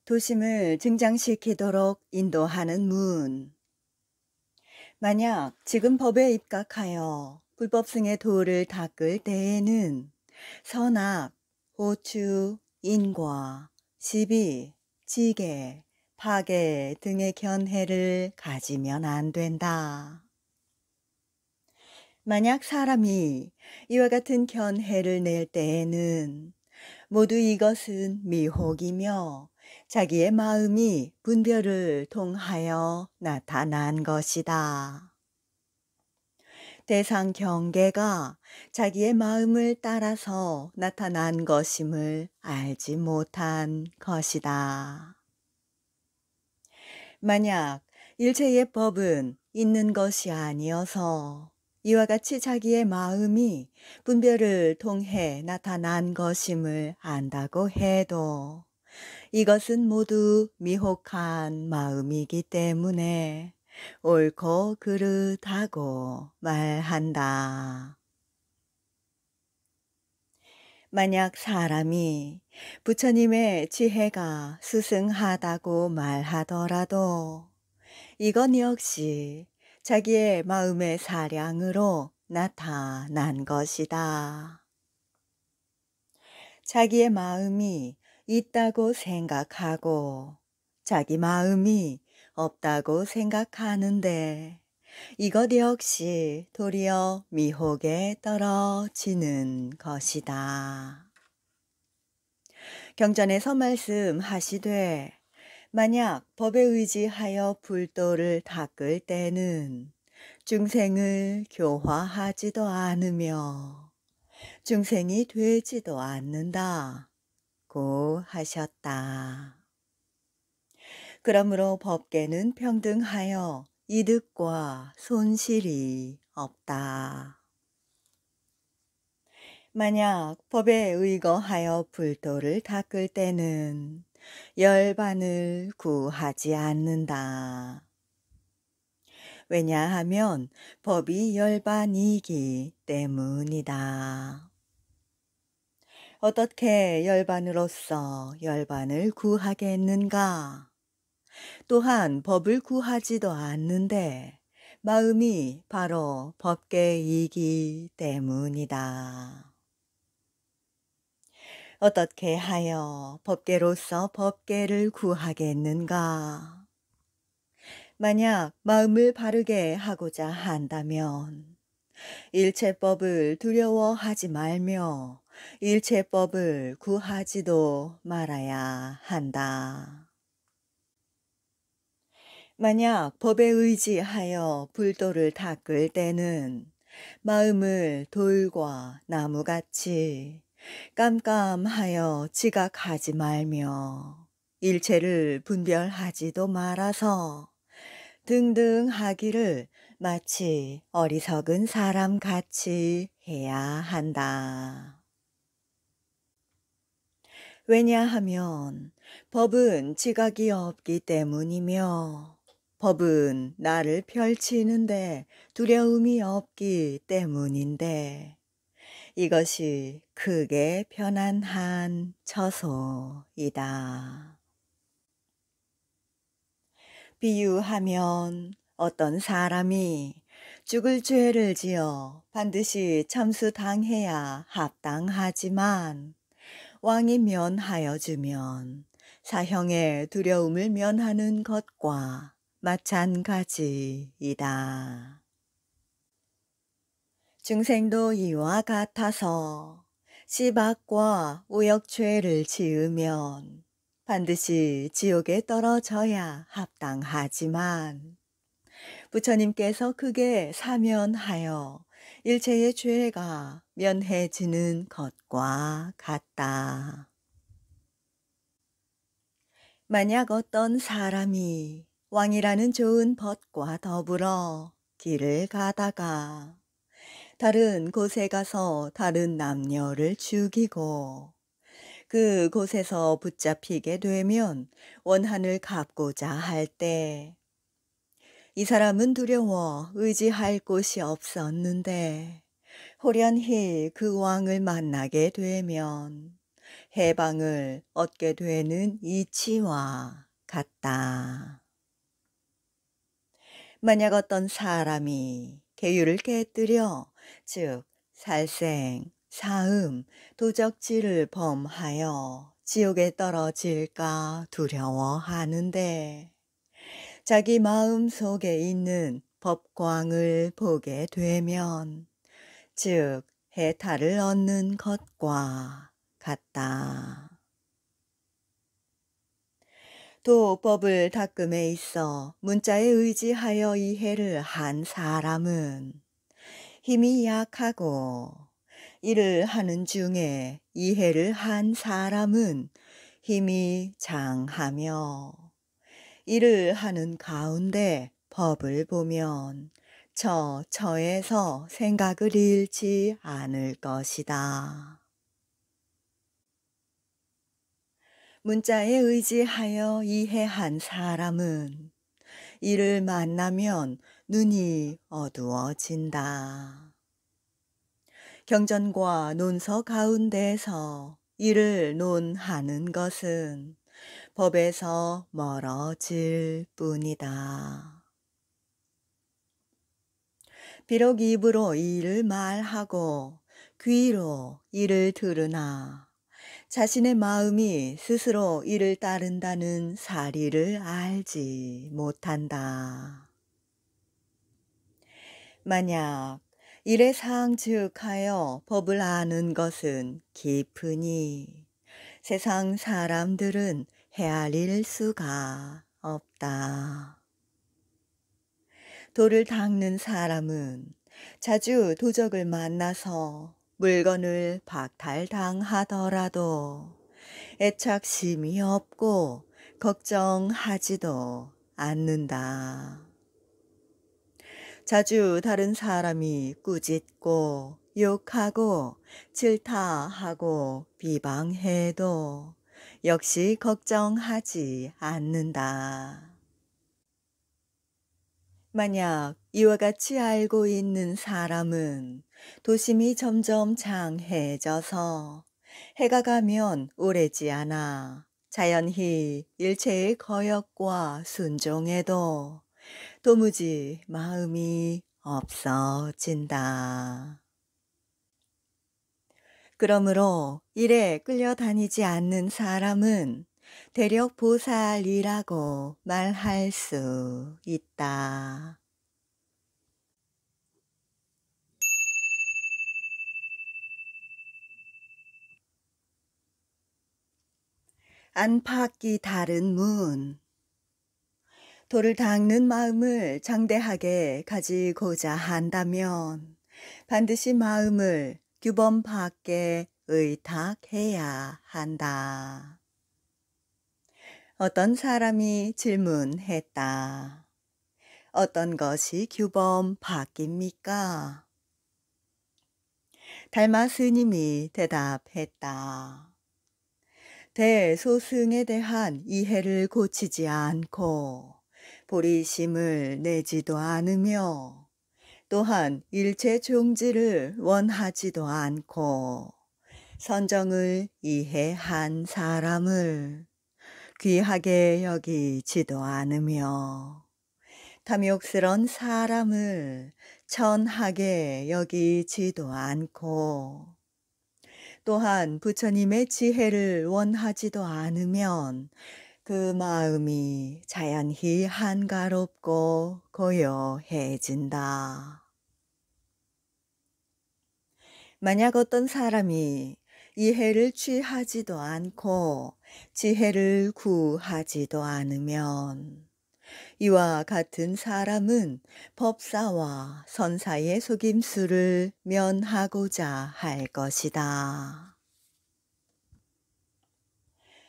도심을 증장시키도록 인도하는 문. 만약 지금 법에 입각하여 불법승의 도를 닦을 때에는 선악, 호추, 인과, 시비, 지계, 파괴 등의 견해를 가지면 안 된다. 만약 사람이 이와 같은 견해를 낼 때에는 모두 이것은 미혹이며 자기의 마음이 분별을 통하여 나타난 것이다. 대상 경계가 자기의 마음을 따라서 나타난 것임을 알지 못한 것이다. 만약 일체의 법은 있는 것이 아니어서 이와 같이 자기의 마음이 분별을 통해 나타난 것임을 안다고 해도 이것은 모두 미혹한 마음이기 때문에 옳고 그르다고 말한다. 만약 사람이 부처님의 지혜가 스승하다고 말하더라도 이건 역시 자기의 마음의 사량으로 나타난 것이다. 자기의 마음이 있다고 생각하고 자기 마음이 없다고 생각하는데 이것 역시 도리어 미혹에 떨어지는 것이다. 경전에서 말씀하시되 만약 법에 의지하여 불도를 닦을 때는 중생을 교화하지도 않으며 중생이 되지도 않는다고 하셨다. 그러므로 법계는 평등하여 이득과 손실이 없다. 만약 법에 의거하여 불도를 닦을 때는 열반을 구하지 않는다. 왜냐하면 법이 열반이기 때문이다. 어떻게 열반으로서 열반을 구하겠는가? 또한 법을 구하지도 않는데 마음이 바로 법계이기 때문이다. 어떻게 하여 법계로서 법계를 구하겠는가? 만약 마음을 바르게 하고자 한다면 일체법을 두려워하지 말며 일체법을 구하지도 말아야 한다. 만약 법에 의지하여 불도를 닦을 때는 마음을 돌과 나무같이 깜깜하여 지각하지 말며 일체를 분별하지도 말아서 등등하기를 마치 어리석은 사람 같이 해야 한다. 왜냐하면 법은 지각이 없기 때문이며 법은 나를 펼치는데 두려움이 없기 때문인데 이것이 크게 편안한 처소이다. 비유하면 어떤 사람이 죽을 죄를 지어 반드시 참수당해야 합당하지만 왕이 면하여 주면 사형의 두려움을 면하는 것과 마찬가지이다. 중생도 이와 같아서 시박과 우역죄를 지으면 반드시 지옥에 떨어져야 합당하지만 부처님께서 크게 사면하여 일체의 죄가 면해지는 것과 같다. 만약 어떤 사람이 왕이라는 좋은 벗과 더불어 길을 가다가 다른 곳에 가서 다른 남녀를 죽이고 그 곳에서 붙잡히게 되면 원한을 갚고자 할 때 이 사람은 두려워 의지할 곳이 없었는데 호련히 그 왕을 만나게 되면 해방을 얻게 되는 이치와 같다. 만약 어떤 사람이 계율을 깨뜨려, 즉 살생, 사음, 도적질을 범하여 지옥에 떨어질까 두려워하는데 자기 마음 속에 있는 법광을 보게 되면, 즉 해탈을 얻는 것과 같다. 또 법을 닦음에 있어 문자에 의지하여 이해를 한 사람은 힘이 약하고, 이를 하는 중에 이해를 한 사람은 힘이 장하며, 이를 하는 가운데 법을 보면 처에서 생각을 잃지 않을 것이다. 문자에 의지하여 이해한 사람은 이를 만나면 눈이 어두워진다. 경전과 논서 가운데서 이를 논하는 것은 법에서 멀어질 뿐이다. 비록 입으로 이를 말하고 귀로 이를 들으나 자신의 마음이 스스로 이를 따른다는 사리를 알지 못한다. 만약 일의 상즉하여 법을 아는 것은 깊으니 세상 사람들은 헤아릴 수가 없다. 돌을 닦는 사람은 자주 도적을 만나서 물건을 박탈당하더라도 애착심이 없고 걱정하지도 않는다. 자주 다른 사람이 꾸짖고 욕하고 질타하고 비방해도 역시 걱정하지 않는다. 만약 이와 같이 알고 있는 사람은 도심이 점점 장해져서 해가 가면 오래지 않아 자연히 일체의 거역과 순종에도 도무지 마음이 없어진다. 그러므로 일에 끌려다니지 않는 사람은 대력 보살이라고 말할 수 있다. 안팎이 다른 문. 돌을 닦는 마음을 장대하게 가지고자 한다면 반드시 마음을 규범 밖에 의탁해야 한다. 어떤 사람이 질문했다. 어떤 것이 규범 밖입니까? 달마 스님이 대답했다. 대소승에 대한 이해를 고치지 않고 보리심을 내지도 않으며 또한 일체 종지를 원하지도 않고 선정을 이해한 사람을 귀하게 여기지도 않으며 탐욕스런 사람을 천하게 여기지도 않고 또한 부처님의 지혜를 원하지도 않으면 그 마음이 자연히 한가롭고 고요해진다. 만약 어떤 사람이 이해를 취하지도 않고 지혜를 구하지도 않으면 이와 같은 사람은 법사와 선사의 속임수를 면하고자 할 것이다.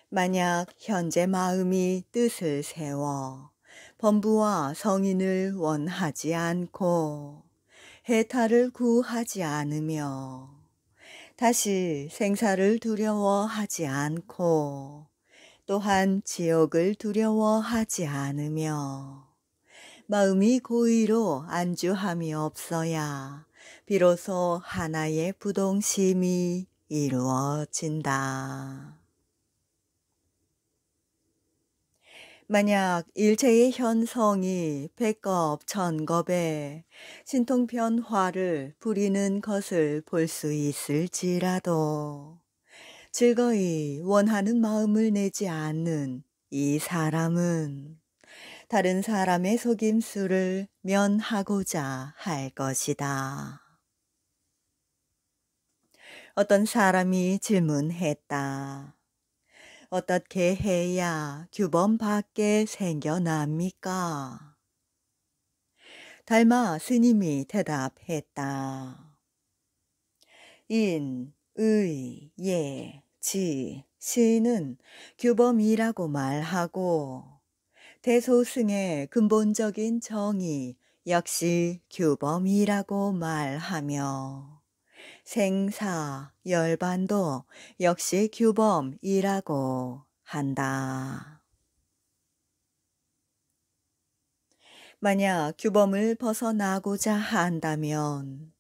만약 현재 마음이 뜻을 세워 범부와 성인을 원하지 않고 해탈을 구하지 않으며 다시 생사를 두려워하지 않고 또한 지옥을 두려워하지 않으며 마음이 고의로 안주함이 없어야 비로소 하나의 부동심이 이루어진다. 만약 일체의 현성이 백겁 천겁에 신통변화를 부리는 것을 볼 수 있을지라도 즐거이 원하는 마음을 내지 않는 이 사람은 다른 사람의 속임수를 면하고자 할 것이다. 어떤 사람이 질문했다. 어떻게 해야 규범 밖에 생겨납니까? 달마 스님이 대답했다. 인, 의, 예, 지, 시는 규범이라고 말하고 대소승의 근본적인 정의 역시 규범이라고 말하며 생사, 열반도 역시 규범이라고 한다. 만약 규범을 벗어나고자 한다면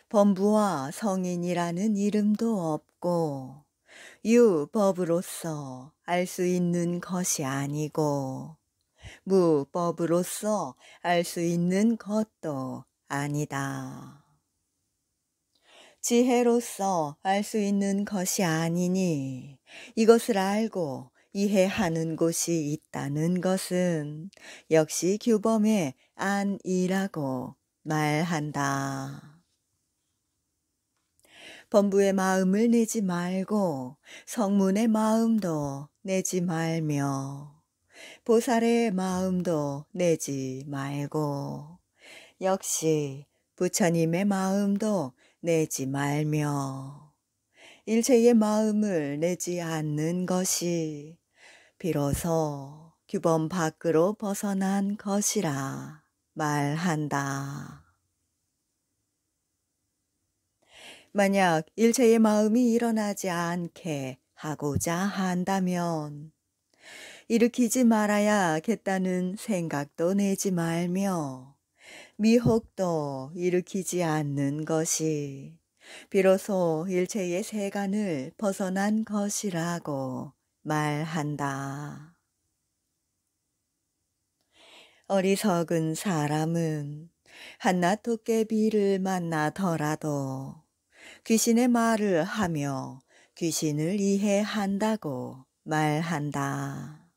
범부와 성인이라는 이름도 없고 유법으로서 알 수 있는 것이 아니고 무법으로서 알 수 있는 것도 아니다. 지혜로서 알 수 있는 것이 아니니 이것을 알고 이해하는 곳이 있다는 것은 역시 규범의 안이라고 말한다. 범부의 마음을 내지 말고 성문의 마음도 내지 말며 보살의 마음도 내지 말고 역시 부처님의 마음도 내지 말며 일체의 마음을 내지 않는 것이 비로소 규범 밖으로 벗어난 것이라 말한다. 만약 일체의 마음이 일어나지 않게 하고자 한다면 일으키지 말아야겠다는 생각도 내지 말며 미혹도 일으키지 않는 것이 비로소 일체의 세간을 벗어난 것이라고 말한다. 어리석은 사람은 한낱 도깨비를 만나더라도 귀신의 말을 하며 귀신을 이해한다고 말한다.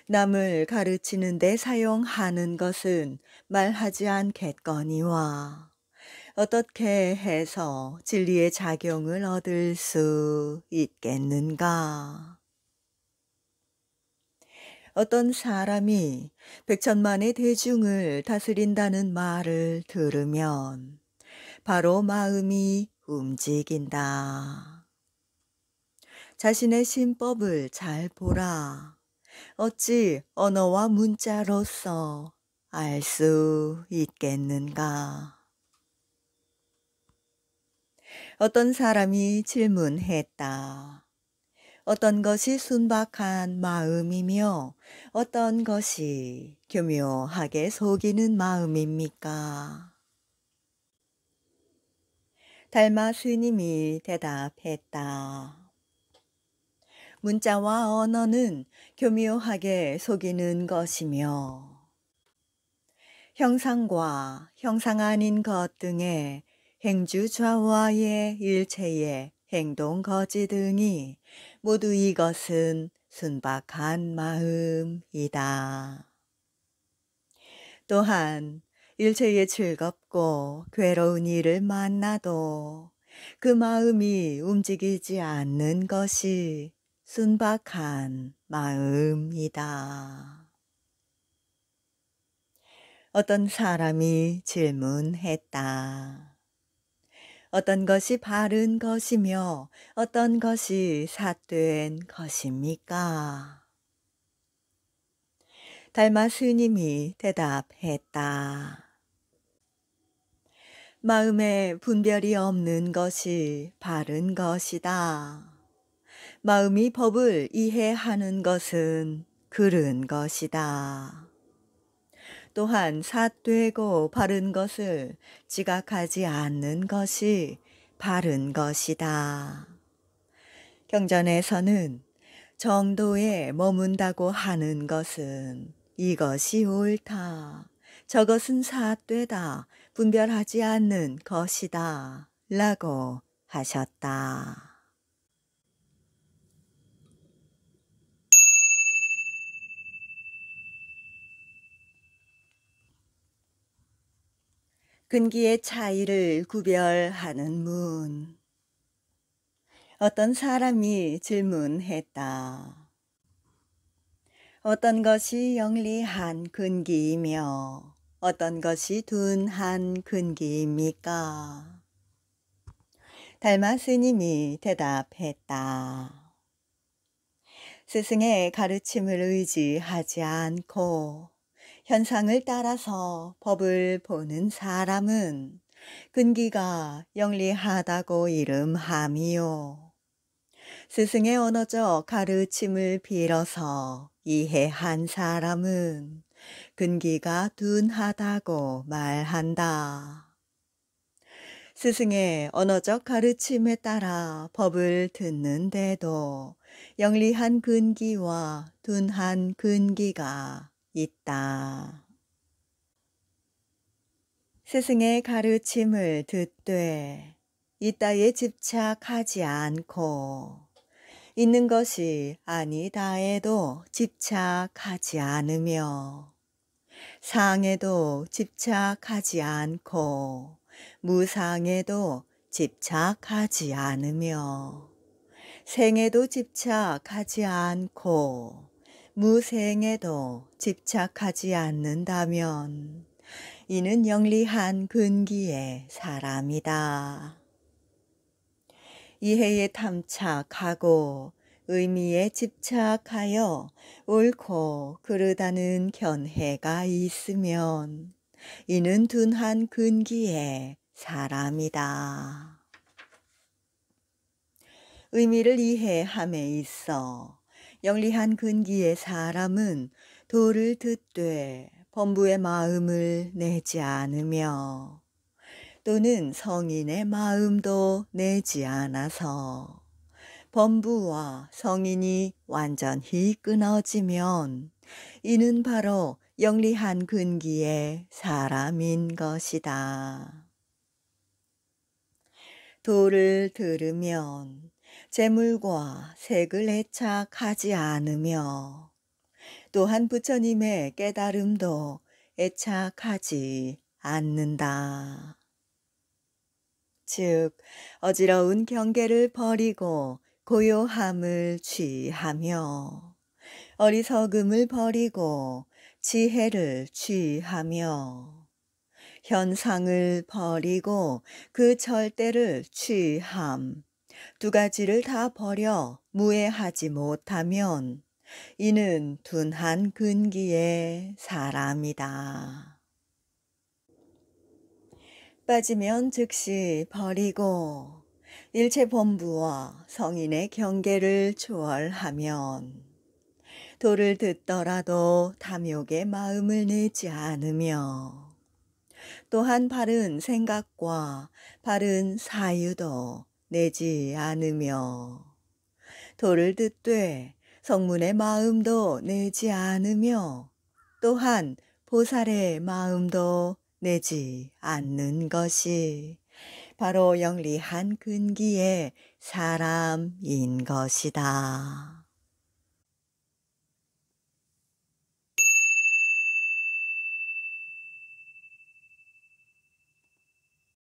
남을 가르치는 데 사용하는 것은 말하지 않겠거니와 어떻게 해서 진리의 작용을 얻을 수 있겠는가? 어떤 사람이 백천만의 대중을 다스린다는 말을 들으면 바로 마음이 움직인다. 자신의 신법을 잘 보라. 어찌 언어와 문자로서 알 수 있겠는가? 어떤 사람이 질문했다. 어떤 것이 순박한 마음이며 어떤 것이 교묘하게 속이는 마음입니까? 달마 스님이 대답했다. 문자와 언어는 교묘하게 속이는 것이며 형상과 형상 아닌 것 등의 행주좌와의 일체의 행동 거지 등이 모두 이것은 순박한 마음이다. 또한 일체의 즐겁고 괴로운 일을 만나도 그 마음이 움직이지 않는 것이 순박한 마음이다. 어떤 사람이 질문했다. 어떤 것이 바른 것이며 어떤 것이 삿된 것입니까? 달마 스님이 대답했다. 마음에 분별이 없는 것이 바른 것이다. 마음이 법을 이해하는 것은 그른 것이다. 또한 삿되고 바른 것을 지각하지 않는 것이 바른 것이다. 경전에서는 정도에 머문다고 하는 것은 이것이 옳다, 저것은 삿되다 분별하지 않는 것이다 라고 하셨다. 근기의 차이를 구별하는 문. 어떤 사람이 질문했다. 어떤 것이 영리한 근기이며 어떤 것이 둔한 근기입니까? 달마 스님이 대답했다. 스승의 가르침을 의지하지 않고 현상을 따라서 법을 보는 사람은 근기가 영리하다고 이름하미요. 스승의 언어적 가르침을 빌어서 이해한 사람은 근기가 둔하다고 말한다. 스승의 언어적 가르침에 따라 법을 듣는데도 영리한 근기와 둔한 근기가 있다. 스승의 가르침을 듣되 이따에 집착하지 않고 있는 것이 아니다에도 집착하지 않으며 상에도 집착하지 않고 무상에도 집착하지 않으며 생에도 집착하지 않고 무생에도 집착하지 않는다면 이는 영리한 근기의 사람이다. 이해에 탐착하고 의미에 집착하여 옳고 그르다는 견해가 있으면 이는 둔한 근기의 사람이다. 의미를 이해함에 있어 영리한 근기의 사람은 도를 듣되 범부의 마음을 내지 않으며 또는 성인의 마음도 내지 않아서 범부와 성인이 완전히 끊어지면 이는 바로 영리한 근기의 사람인 것이다. 도를 들으면 재물과 색을 애착하지 않으며 또한 부처님의 깨달음도 애착하지 않는다. 즉 어지러운 경계를 버리고 고요함을 취하며 어리석음을 버리고 지혜를 취하며 현상을 버리고 그 절대를 취함, 두 가지를 다 버려 무해하지 못하면 이는 둔한 근기의 사람이다. 빠지면 즉시 버리고 일체 범부와 성인의 경계를 초월하면 도를 듣더라도 탐욕의 마음을 내지 않으며 또한 바른 생각과 바른 사유도 내지 않으며 도를 듣되 성문의 마음도 내지 않으며 또한 보살의 마음도 내지 않는 것이 바로 영리한 근기의 사람인 것이다.